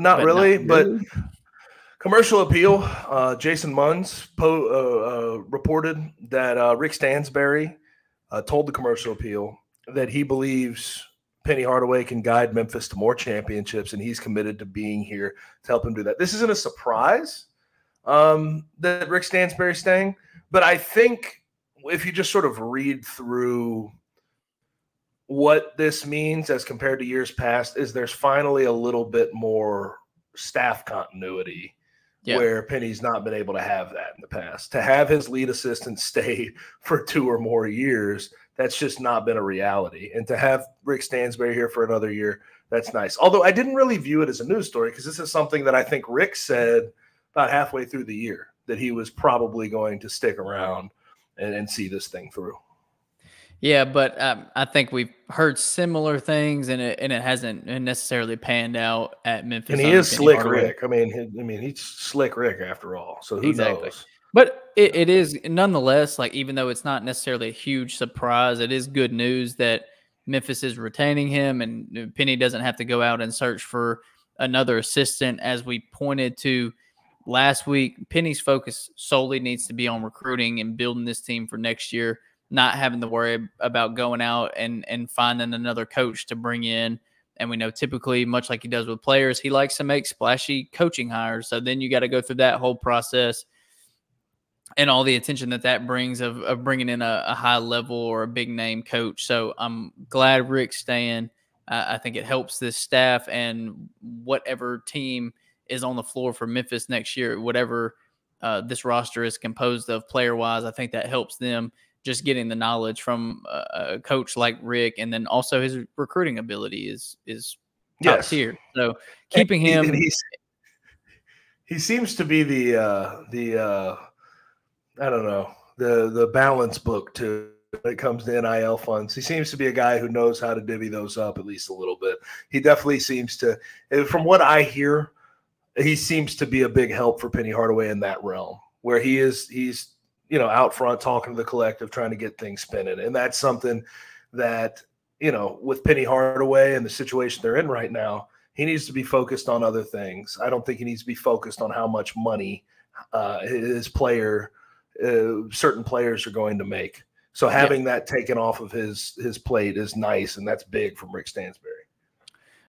Not really, but really. Commercial appeal. Jason Munns reported that Rick Stansbury told the commercial appeal that he believes Penny Hardaway can guide Memphis to more championships, and he's committed to being here to help him do that. This isn't a surprise that Rick Stansbury's staying, but I think if you just sort of read through what this means as compared to years past, is there's finally a little bit more staff continuity. Yeah. Where Penny's not been able to have that in the past. To have his lead assistant stay for 2 or more years, that's just not been a reality. And to have Rick Stansbury here for another year, that's nice. Although I didn't really view it as a news story because this is something that I think Rick said about halfway through the year, that he was probably going to stick around and see this thing through. Yeah, but I think we've heard similar things, and it hasn't necessarily panned out at Memphis. And he is Slick Rick. I mean, he's Slick Rick after all. So who knows? But it is nonetheless, like, even though it's not necessarily a huge surprise, it is good news that Memphis is retaining him, and Penny doesn't have to go out and search for another assistant. As we pointed to last week, Penny's focus solely needs to be on recruiting and building this team for next year, not having to worry about going out and finding another coach to bring in. And we know typically, much like he does with players, he likes to make splashy coaching hires. So then you got to go through that whole process and all the attention that brings of bringing in a high level or a big name coach. So I'm glad Rick's staying. I think it helps this staff and whatever team is on the floor for Memphis next year, whatever this roster is composed of player-wise, I think that helps them just getting the knowledge from a coach like Rick, and then also his recruiting ability is top tier. So keeping him, and he seems to be the I don't know, the balance book too when it comes to NIL funds. He seems to be a guy who knows how to divvy those up at least a little bit. He definitely seems to, from what I hear, he seems to be a big help for Penny Hardaway in that realm, where he's out front talking to the collective, trying to get things spinning. And that's something that, with Penny Hardaway and the situation they're in right now, he needs to be focused on other things. I don't think he needs to be focused on how much money certain players are going to make. So having that taken off of his plate is nice, and that's big from Rick Stansbury.